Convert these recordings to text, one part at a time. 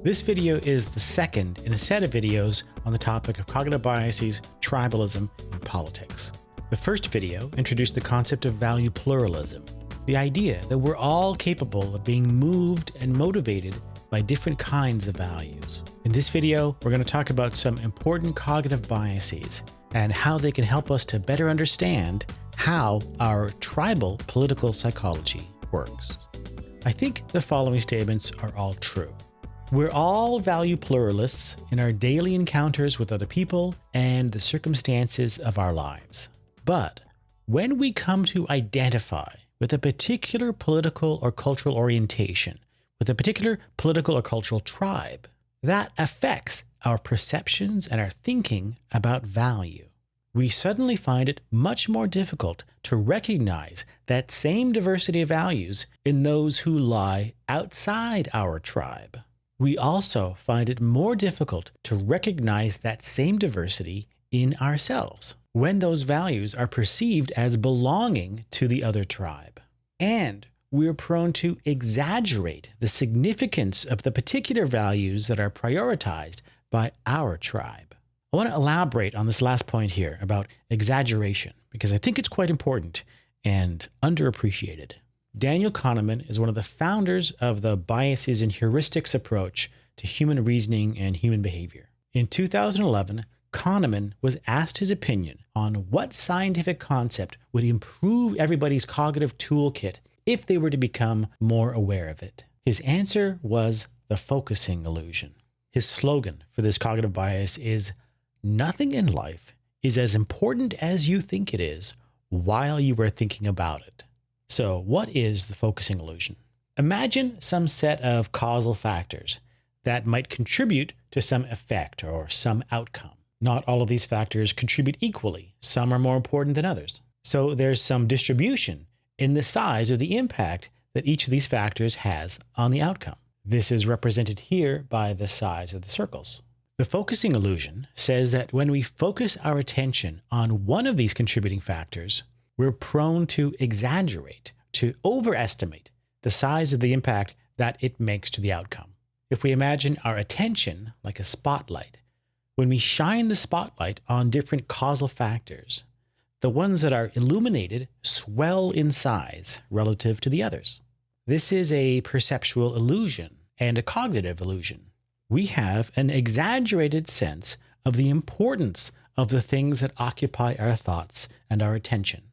This video is the second in a set of videos on the topic of cognitive biases, tribalism, and politics. The first video introduced the concept of value pluralism, the idea that we're all capable of being moved and motivated by different kinds of values. In this video, we're going to talk about some important cognitive biases and how they can help us to better understand how our tribal political psychology works. I think the following statements are all true. We're all value pluralists in our daily encounters with other people and the circumstances of our lives. But when we come to identify with a particular political or cultural orientation, with a particular political or cultural tribe, that affects our perceptions and our thinking about value. We suddenly find it much more difficult to recognize that same diversity of values in those who lie outside our tribe. We also find it more difficult to recognize that same diversity in ourselves when those values are perceived as belonging to the other tribe. And we're prone to exaggerate the significance of the particular values that are prioritized by our tribe. I want to elaborate on this last point here about exaggeration because I think it's quite important and underappreciated. Daniel Kahneman is one of the founders of the biases and heuristics approach to human reasoning and human behavior. In 2011, Kahneman was asked his opinion on what scientific concept would improve everybody's cognitive toolkit if they were to become more aware of it. His answer was the focusing illusion. His slogan for this cognitive bias is, "Nothing in life is as important as you think it is while you are thinking about it." So what is the focusing illusion? Imagine some set of causal factors that might contribute to some effect or some outcome. Not all of these factors contribute equally. Some are more important than others. So there's some distribution in the size of the impact that each of these factors has on the outcome. This is represented here by the size of the circles. The focusing illusion says that when we focus our attention on one of these contributing factors, we're prone to exaggerate, to overestimate the size of the impact that it makes to the outcome. If we imagine our attention like a spotlight, when we shine the spotlight on different causal factors, the ones that are illuminated swell in size relative to the others. This is a perceptual illusion and a cognitive illusion. We have an exaggerated sense of the importance of the things that occupy our thoughts and our attention.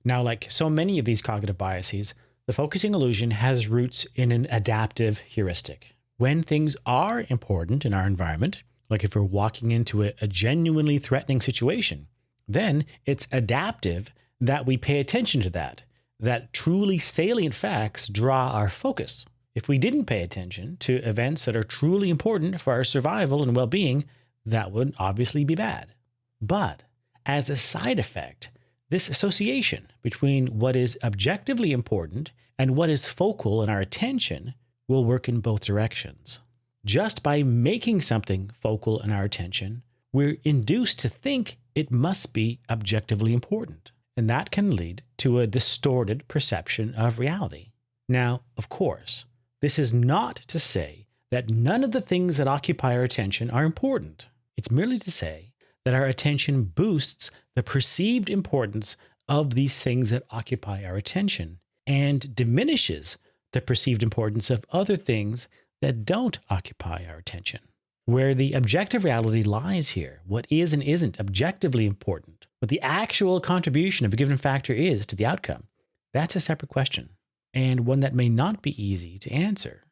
Now, like so many of these cognitive biases, the focusing illusion has roots in an adaptive heuristic. When things are important in our environment, like if we're walking into a genuinely threatening situation, then it's adaptive that we pay attention to that truly salient facts draw our focus. If we didn't pay attention to events that are truly important for our survival and well-being, that would obviously be bad. But as a side effect, this association between what is objectively important and what is focal in our attention will work in both directions. Just by making something focal in our attention, we're induced to think it must be objectively important, and that can lead to a distorted perception of reality. Now, of course, this is not to say that none of the things that occupy our attention are important. It's merely to say that our attention boosts the perceived importance of these things that occupy our attention and diminishes the perceived importance of other things that don't occupy our attention. Where the objective reality lies here, what is and isn't objectively important, what the actual contribution of a given factor is to the outcome, that's a separate question, and one that may not be easy to answer.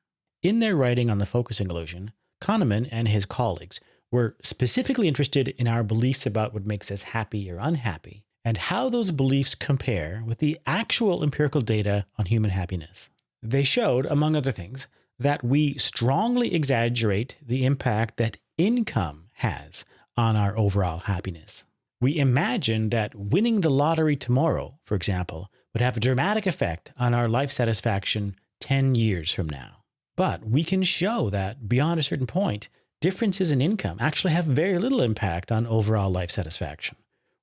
In their writing on the focusing illusion, Kahneman and his colleagues were specifically interested in our beliefs about what makes us happy or unhappy, and how those beliefs compare with the actual empirical data on human happiness. They showed, among other things, that we strongly exaggerate the impact that income has on our overall happiness. We imagine that winning the lottery tomorrow, for example, would have a dramatic effect on our life satisfaction 10 years from now. But we can show that beyond a certain point, differences in income actually have very little impact on overall life satisfaction.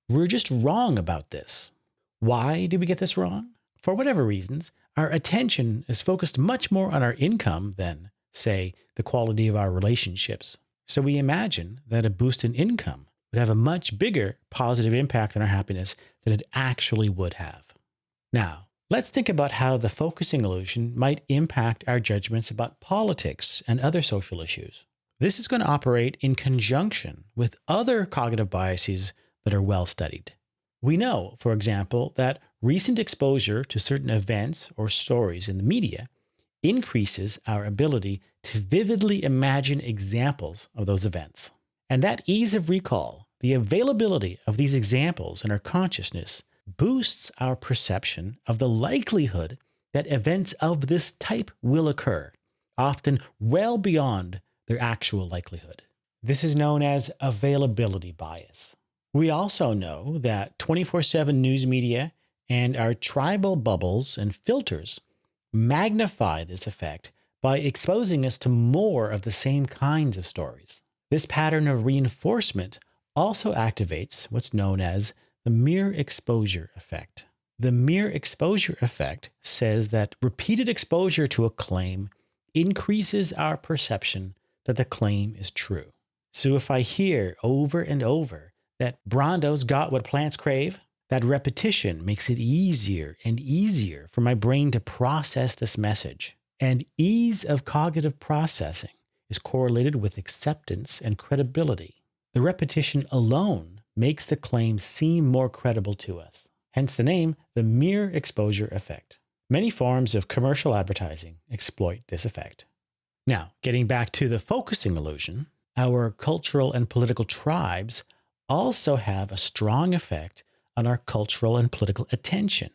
We're just wrong about this. Why did we get this wrong? For whatever reasons, our attention is focused much more on our income than say, the quality of our relationships. So we imagine that a boost in income would have a much bigger positive impact on our happiness than it actually would have. Now, let's think about how the focusing illusion might impact our judgments about politics and other social issues. This is going to operate in conjunction with other cognitive biases that are well studied. We know, for example, that recent exposure to certain events or stories in the media increases our ability to vividly imagine examples of those events. And that ease of recall, the availability of these examples in our consciousness, boosts our perception of the likelihood that events of this type will occur, often well beyond their actual likelihood. This is known as availability bias. We also know that 24/7 news media and our tribal bubbles and filters magnify this effect by exposing us to more of the same kinds of stories. This pattern of reinforcement also activates what's known as the mere exposure effect. The mere exposure effect says that repeated exposure to a claim increases our perception that the claim is true. So if I hear over and over that Brondo's got what plants crave, that repetition makes it easier and easier for my brain to process this message. And ease of cognitive processing is correlated with acceptance and credibility. The repetition alone makes the claim seem more credible to us. Hence the name, the mere exposure effect. Many forms of commercial advertising exploit this effect. Now, getting back to the focusing illusion, our cultural and political tribes also have a strong effect on our cultural and political attention.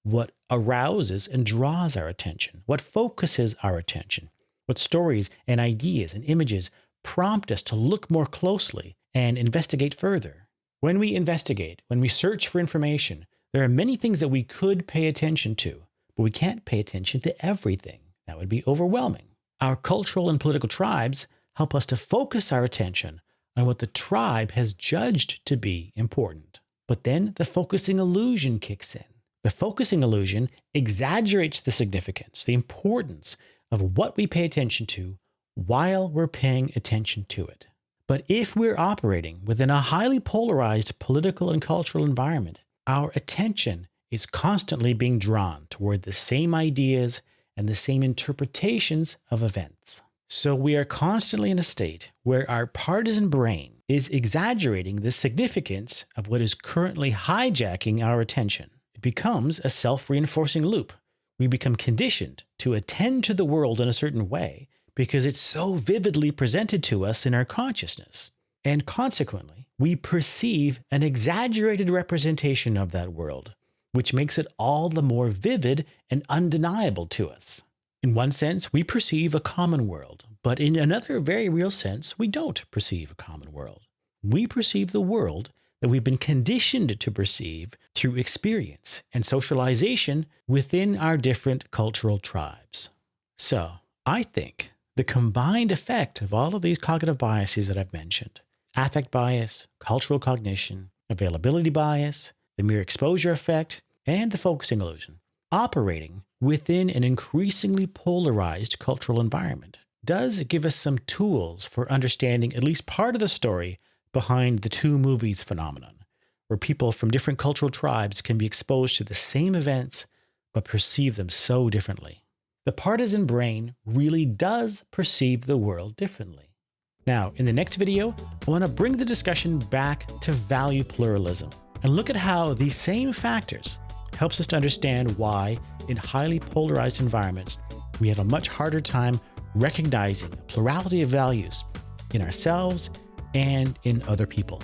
What arouses and draws our attention, what focuses our attention, what stories and ideas and images prompt us to look more closely and investigate further. When we investigate, when we search for information, there are many things that we could pay attention to, but we can't pay attention to everything. That would be overwhelming. Our cultural and political tribes help us to focus our attention on what the tribe has judged to be important. But then the focusing illusion kicks in. The focusing illusion exaggerates the significance, the importance of what we pay attention to while we're paying attention to it. But if we're operating within a highly polarized political and cultural environment, our attention is constantly being drawn toward the same ideas and the same interpretations of events. So we are constantly in a state where our partisan brain is exaggerating the significance of what is currently hijacking our attention. It becomes a self-reinforcing loop. We become conditioned to attend to the world in a certain way because it's so vividly presented to us in our consciousness. And consequently, we perceive an exaggerated representation of that world, which makes it all the more vivid and undeniable to us. In one sense, we perceive a common world, but in another very real sense, we don't perceive a common world. We perceive the world that we've been conditioned to perceive through experience and socialization within our different cultural tribes. So, I think the combined effect of all of these cognitive biases that I've mentioned, affect bias, cultural cognition, availability bias, the mere exposure effect, and the focusing illusion, operating within an increasingly polarized cultural environment, does give us some tools for understanding at least part of the story behind the two movies phenomenon, where people from different cultural tribes can be exposed to the same events but perceive them so differently. The partisan brain really does perceive the world differently. Now, in the next video, I want to bring the discussion back to value pluralism and look at how these same factors helps us to understand why, in highly polarized environments, we have a much harder time recognizing a plurality of values in ourselves and in other people.